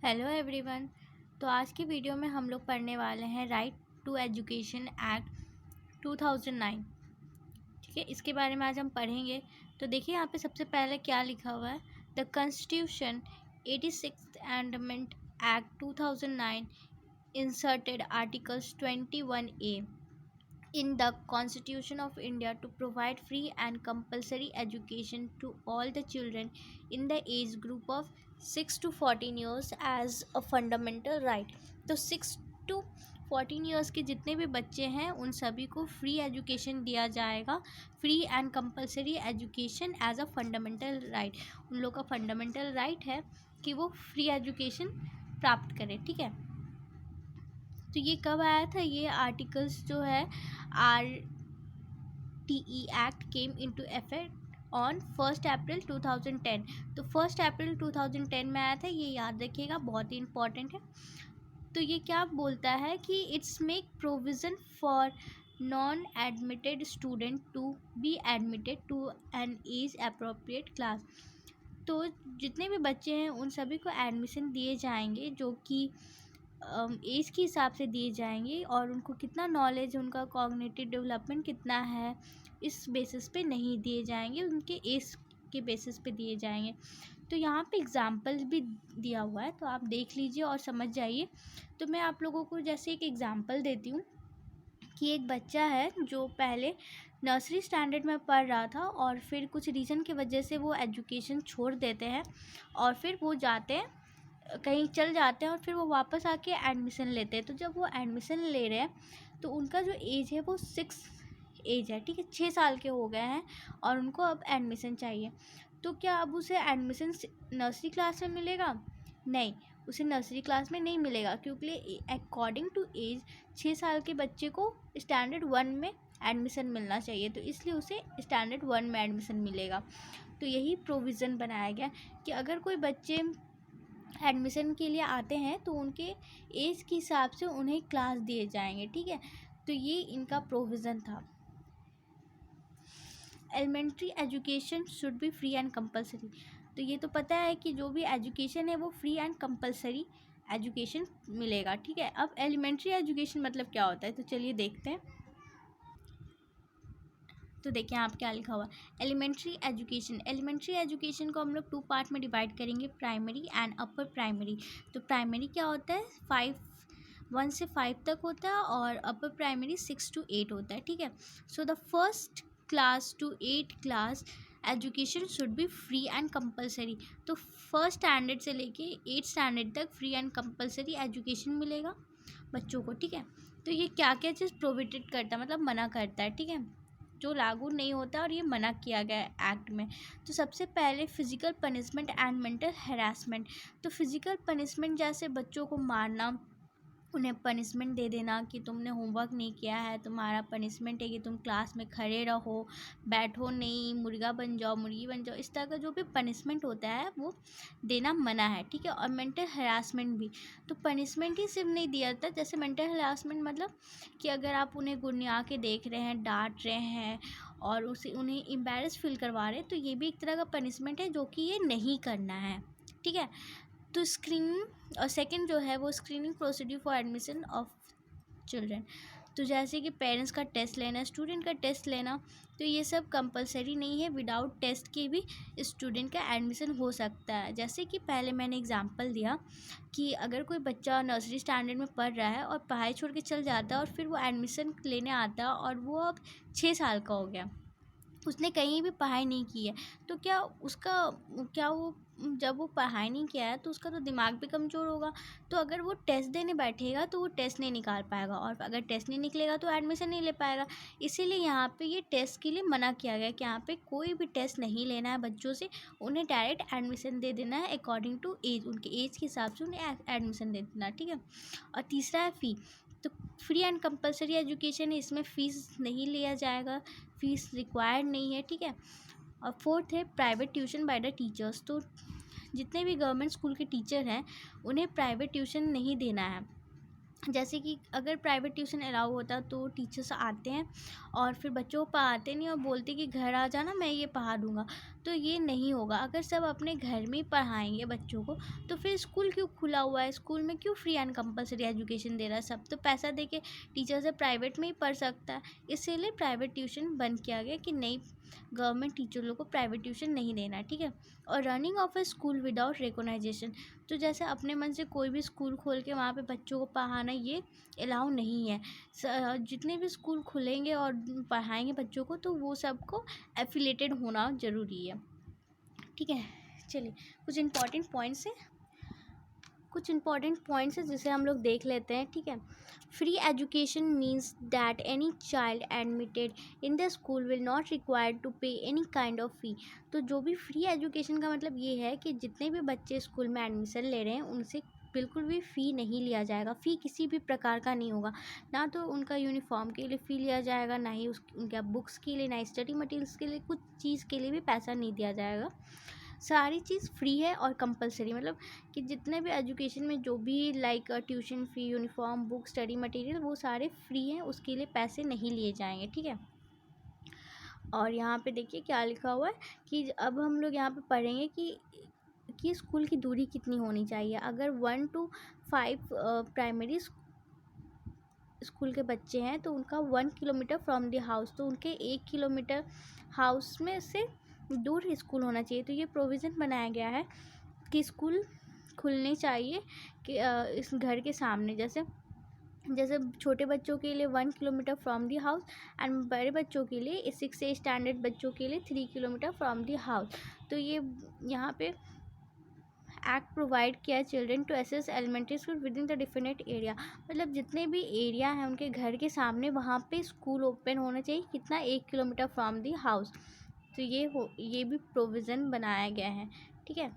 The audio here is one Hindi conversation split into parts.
Hello everyone. तो आज की वीडियो में हम लोग पढ़ने वाले हैं राइट टू एजुकेशन एक्ट 2009। ठीक है, इसके बारे में आज हम पढ़ेंगे। तो देखिए यहाँ पे सबसे पहले क्या लिखा हुआ है। The constitution 86th amendment act 2009 inserted articles 21A in the Constitution of India to provide free and compulsory education to all the children in the age group of 6 to 14 years as a fundamental right। तो 6 to 14 ईयर्स के जितने भी बच्चे हैं उन सभी को फ्री एजुकेशन दिया जाएगा। Free and compulsory education as a fundamental right. उन लोग का फंडामेंटल राइट है कि वो फ्री एजुकेशन प्राप्त करें। ठीक है, तो ये कब आया था? ये आर्टिकल्स जो है RTE act came into effect on 1 अप्रैल 2010। तो 1 अप्रैल 2010 में आया था, ये याद रखिएगा, बहुत ही इंपॉर्टेंट है। तो ये क्या बोलता है कि it's make provision for non admitted student to be admitted to an age appropriate class. तो जितने भी बच्चे हैं उन सभी को एडमिशन दिए जाएंगे जो कि एज के हिसाब से दिए जाएंगे, और उनको कितना नॉलेज, उनका कॉग्निटिव डेवलपमेंट कितना है, इस बेसिस पे नहीं दिए जाएंगे, उनके एज के बेसिस पे दिए जाएंगे। तो यहाँ पे एग्ज़ाम्पल्स भी दिया हुआ है, तो आप देख लीजिए और समझ जाइए। तो मैं आप लोगों को जैसे एक एग्ज़ाम्पल देती हूँ कि एक बच्चा है जो पहले नर्सरी स्टैंडर्ड में पढ़ रहा था और फिर कुछ रीज़न की वजह से वो एजुकेशन छोड़ देते हैं और फिर वो जाते हैं कहीं चल जाते हैं और फिर वो वापस आके एडमिशन लेते हैं। तो जब वो एडमिशन ले रहे हैं तो उनका जो एज है वो 6 एज है। ठीक है, 6 साल के हो गए हैं और उनको अब एडमिशन चाहिए। तो क्या अब उसे एडमिशन नर्सरी क्लास में मिलेगा? नहीं, उसे नर्सरी क्लास में नहीं मिलेगा, क्योंकि अकॉर्डिंग टू एज 6 साल के बच्चे को स्टैंडर्ड 1 में एडमिशन मिलना चाहिए, तो इसलिए उसे स्टैंडर्ड 1 में एडमिशन मिलेगा। तो यही प्रोविज़न बनाया गया कि अगर कोई बच्चे एडमिशन के लिए आते हैं तो उनके एज के हिसाब से उन्हें क्लास दिए जाएंगे। ठीक है, तो ये इनका प्रोविज़न था। Elementary education should be free and compulsory. तो ये तो पता है कि जो भी एजुकेशन है वो फ्री एंड कंपलसरी एजुकेशन मिलेगा। ठीक है, अब एलिमेंट्री एजुकेशन मतलब क्या होता है, तो चलिए देखते हैं। तो देखिए यहाँ पे क्या लिखा हुआ है। एलिमेंट्री एजुकेशन, एलिमेंट्री एजुकेशन को हम लोग 2 पार्ट में डिवाइड करेंगे, प्राइमरी एंड अपर प्राइमरी। तो प्राइमरी क्या होता है, 1 से 5 तक होता है, और अपर प्राइमरी 6 to 8 होता है। ठीक है, so the first class to 8 class education should be free and compulsory. तो फर्स्ट स्टैंडर्ड से लेके 8 स्टैंडर्ड तक फ्री एंड कंपलसरी एजुकेशन मिलेगा बच्चों को। ठीक है, तो ये क्या क्या चीज़ प्रोहिबिटेड करता है, मतलब मना करता है। ठीक है, जो लागू नहीं होता और ये मना किया गया है एक्ट में। तो सबसे पहले physical punishment and mental harassment. तो फिज़िकल पनिशमेंट जैसे बच्चों को मारना, उन्हें पनिशमेंट दे देना कि तुमने होमवर्क नहीं किया है, तुम्हारा पनिशमेंट है कि तुम क्लास में खड़े रहो, बैठो नहीं, मुर्गा बन जाओ, मुर्गी बन जाओ, इस तरह का जो भी पनिशमेंट होता है वो देना मना है। ठीक है, और मेंटल हरासमेंट भी। तो पनिशमेंट ही सिर्फ नहीं दिया जाता, जैसे मेंटल हरासमेंट मतलब कि अगर आप उन्हें गुर्निया के देख रहे हैं, डांट रहे हैं और उन्हें एम्बैरस फील करवा रहे हैं, तो ये भी एक तरह का पनिशमेंट है जो कि ये नहीं करना है। ठीक है, तो स्क्रीनिंग और सेकंड जो है वो screening procedure for admission of children. तो जैसे कि पेरेंट्स का टेस्ट लेना, स्टूडेंट का टेस्ट लेना, तो ये सब कंपलसरी नहीं है, विदाउट टेस्ट के भी स्टूडेंट का एडमिशन हो सकता है। जैसे कि पहले मैंने एग्जांपल दिया कि अगर कोई बच्चा नर्सरी स्टैंडर्ड में पढ़ रहा है और पढ़ाई छोड़ के चल जाता है और फिर वो एडमिशन लेने आता है और वो अब 6 साल का हो गया, उसने कहीं भी पढ़ाई नहीं की है, तो क्या उसका, क्या वो, जब वो पढ़ाई नहीं किया है तो उसका तो दिमाग भी कमज़ोर होगा। तो अगर वो टेस्ट देने बैठेगा तो वो टेस्ट नहीं निकाल पाएगा, और अगर टेस्ट नहीं निकलेगा तो एडमिशन नहीं ले पाएगा। इसीलिए यहाँ पे ये टेस्ट के लिए मना किया गया कि यहाँ पे कोई भी टेस्ट नहीं लेना है बच्चों से, उन्हें डायरेक्ट एडमिशन दे देना है अकॉर्डिंग टू एज, उनके एज के हिसाब से उन्हें एडमिशन दे देना। ठीक है, और तीसरा है फ़ी। तो फ्री एंड कंपलसरी एजुकेशन है, इसमें फ़ीस नहीं लिया जाएगा, फ़ीस रिक्वायर्ड नहीं है। ठीक है, और फोर्थ है private tuition by the teachers. तो जितने भी गवर्नमेंट स्कूल के टीचर हैं उन्हें प्राइवेट ट्यूशन नहीं देना है। जैसे कि अगर प्राइवेट ट्यूशन अलाउ होता तो टीचर्स आते हैं और फिर बच्चों को पढ़ाते नहीं और बोलते कि घर आ जाना, मैं ये पढ़ा दूँगा। तो ये नहीं होगा। अगर सब अपने घर में ही पढ़ाएंगे बच्चों को तो फिर स्कूल क्यों खुला हुआ है, स्कूल में क्यों फ्री एंड कंपलसरी एजुकेशन दे रहा है। सब तो पैसा दे के टीचर से प्राइवेट में ही पढ़ सकता है, इसीलिए प्राइवेट ट्यूशन बंद किया गया कि नहीं, गवर्नमेंट टीचर लोग को प्राइवेट ट्यूशन नहीं देना है, ठीक है। और running of a school without recognisation, तो जैसे अपने मन से कोई भी स्कूल खोल के वहाँ पे बच्चों को पढ़ाना ये अलाउ नहीं है। जितने भी स्कूल खुलेंगे और पढ़ाएंगे बच्चों को तो वो सबको एफिलेटेड होना ज़रूरी है, ठीक है। चलिए कुछ इंपॉर्टेंट पॉइंट्स है जिसे हम लोग देख लेते हैं, ठीक है। Free education means that any child admitted in the school will not required to pay any kind of fee. तो जो भी फ्री एजुकेशन का मतलब ये है कि जितने भी बच्चे स्कूल में एडमिशन ले रहे हैं उनसे बिल्कुल भी फ़ी नहीं लिया जाएगा। फ़ी किसी भी प्रकार का नहीं होगा, ना तो उनका यूनिफॉर्म के लिए फ़ी लिया जाएगा, ना ही उनके बुक्स के लिए, ना स्टडी मटेरियल्स के लिए, कुछ चीज़ के लिए भी पैसा नहीं दिया जाएगा। सारी चीज़ फ्री है और कंपलसरी, मतलब कि जितने भी एजुकेशन में जो भी like tuition fee, uniform, book, study material, वो सारे फ्री हैं, उसके लिए पैसे नहीं लिए जाएंगे, ठीक है। और यहाँ पे देखिए क्या लिखा हुआ है कि अब हम लोग यहाँ पे पढ़ेंगे कि स्कूल की दूरी कितनी होनी चाहिए। अगर 1 to 5 प्राइमरी स्कूल के बच्चे हैं तो उनका 1 किलोमीटर फ्रॉम द हाउस, तो उनके 1 किलोमीटर हाउस में से दूर स्कूल होना चाहिए। तो ये प्रोविज़न बनाया गया है कि स्कूल खुलने चाहिए कि इस घर के सामने, जैसे छोटे बच्चों के लिए 1 kilometre from the house and बड़े बच्चों के लिए 6 स्टैंडर्ड बच्चों के लिए 3 किलोमीटर फ्रॉम दी हाउस। तो ये यहाँ पे एक्ट प्रोवाइड किया children to access elementary school within the definite area, मतलब जितने भी एरिया हैं उनके घर के सामने वहाँ पे स्कूल ओपन होना चाहिए, कितना 1 किलोमीटर फ्रॉम दी हाउस। तो ये भी प्रोविज़न बनाया गया है, ठीक है।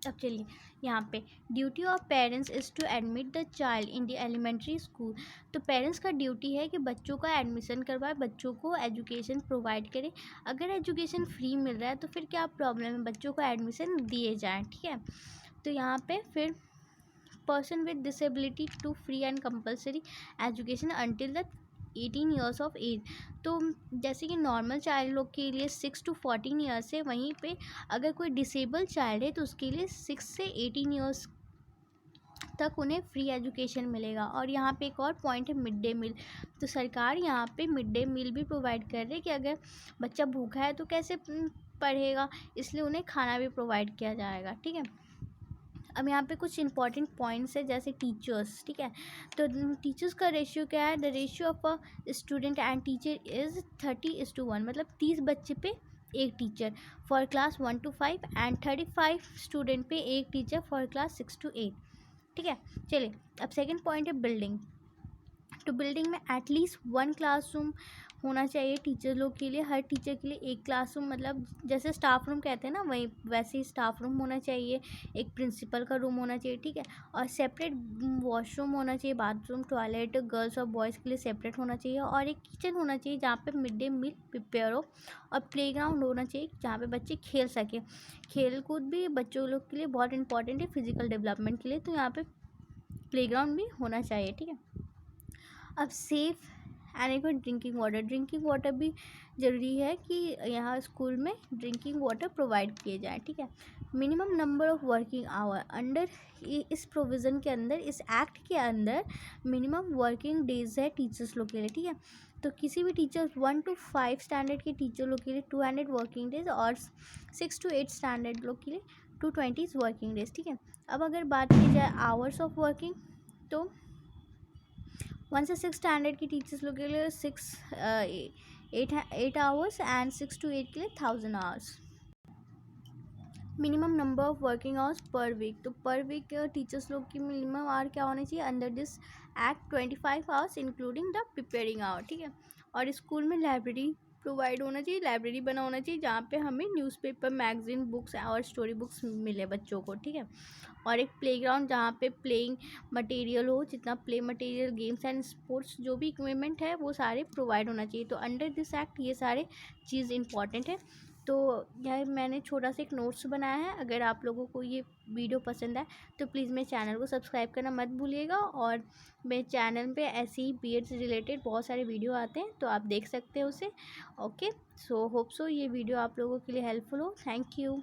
अब चलिए यहाँ पे duty of parents is to admit the child in the elementary school. तो पेरेंट्स का ड्यूटी है कि बच्चों का एडमिशन करवाए, बच्चों को एजुकेशन प्रोवाइड करे। अगर एजुकेशन फ्री मिल रहा है तो फिर क्या प्रॉब्लम है, बच्चों को एडमिशन दिए जाएँ, ठीक है। तो यहाँ पे फिर person with disability to free and compulsory education until the 18 years of age. तो जैसे कि नॉर्मल चाइल्ड लोग के लिए 6 to 14 ईयर्स है, वहीं पे अगर कोई डिसेबल चाइल्ड है तो उसके लिए 6 से 18 ईयर्स तक उन्हें फ्री एजुकेशन मिलेगा। और यहाँ पे एक और पॉइंट है मिड डे मील। तो सरकार यहाँ पे मिड डे मील भी प्रोवाइड कर रही है कि अगर बच्चा भूखा है तो कैसे पढ़ेगा, इसलिए उन्हें खाना भी प्रोवाइड किया जाएगा, ठीक है। अब यहाँ पे कुछ इंपॉर्टेंट पॉइंट्स है जैसे टीचर्स, ठीक है। तो टीचर्स का रेशियो क्या है, the ratio of a student and teacher is 30:1, मतलब 30 बच्चे पे एक teacher for class 1 to 5 and 35 student पे एक टीचर फॉर क्लास 6 to 8, ठीक है। चलिए अब सेकंड पॉइंट है बिल्डिंग। तो बिल्डिंग में एटलीस्ट 1 क्लासरूम होना चाहिए टीचर लोग के लिए, हर टीचर के लिए एक क्लासरूम, मतलब जैसे स्टाफ रूम कहते हैं ना वही वैसे ही स्टाफ रूम होना चाहिए, एक प्रिंसिपल का रूम होना चाहिए, ठीक है। और सेपरेट वॉशरूम होना चाहिए, बाथरूम, टॉयलेट गर्ल्स और बॉयज़ के लिए सेपरेट होना चाहिए। और एक किचन होना चाहिए जहाँ पे मिड डे मील प्रिपेयर हो। और प्लेग्राउंड होना चाहिए जहाँ पे बच्चे खेल सकें। खेल कूद भी बच्चों लोग के लिए बहुत इंपॉर्टेंट है फिजिकल डेवलपमेंट के लिए, तो यहाँ पे प्लेग्राउंड भी होना चाहिए, ठीक है। अब सेफ़ एडिक्वेट ड्रिंकिंग वाटर भी ज़रूरी है कि यहाँ स्कूल में ड्रिंकिंग वाटर प्रोवाइड किए जाए, ठीक है। Minimum number of working hour under, इस प्रोविज़न के अंदर, इस एक्ट के अंदर मिनिमम वर्किंग डेज़ है टीचर्स लोग के लिए, ठीक है। तो किसी भी टीचर 1 to 5 स्टैंडर्ड के टीचर लोग के लिए 200 वर्किंग डेज़ और 6 to 8 स्टैंडर्ड लोग के लिए 220 वर्किंग डेज़, ठीक है। अब अगर बात की जाए आवर्स ऑफ वर्किंग, तो 1 से 6 स्टैंडर्ड की टीचर्स लोग के लिए 8 आवर्स एंड 6 to 8 के लिए 1000 hours. Minimum number of working hours per week, तो पर वीक टीचर्स लोग की मिनिमम आवर क्या होनी चाहिए under this act 25 hours including the preparing hour, ठीक है। और स्कूल में लाइब्रेरी प्रोवाइड होना चाहिए, लाइब्रेरी बना होना चाहिए जहाँ पे हमें न्यूज़पेपर, मैगज़ीन, बुक्स और स्टोरी बुक्स मिले बच्चों को, ठीक है। और एक प्लेग्राउंड जहाँ पे प्लेइंग मटेरियल हो, जितना play material, games and sports जो भी इक्विपमेंट है वो सारे प्रोवाइड होना चाहिए। तो अंडर दिस एक्ट ये सारे चीज़ इंपॉर्टेंट है। तो यह मैंने छोटा सा एक नोट्स बनाया है। अगर आप लोगों को ये वीडियो पसंद है तो प्लीज़ मेरे चैनल को सब्सक्राइब करना मत भूलिएगा, और मेरे चैनल पे ऐसे ही बीएड से रिलेटेड बहुत सारे वीडियो आते हैं, तो आप देख सकते हैं उसे। ओके, सो होप सो ये वीडियो आप लोगों के लिए हेल्पफुल हो। Thank you.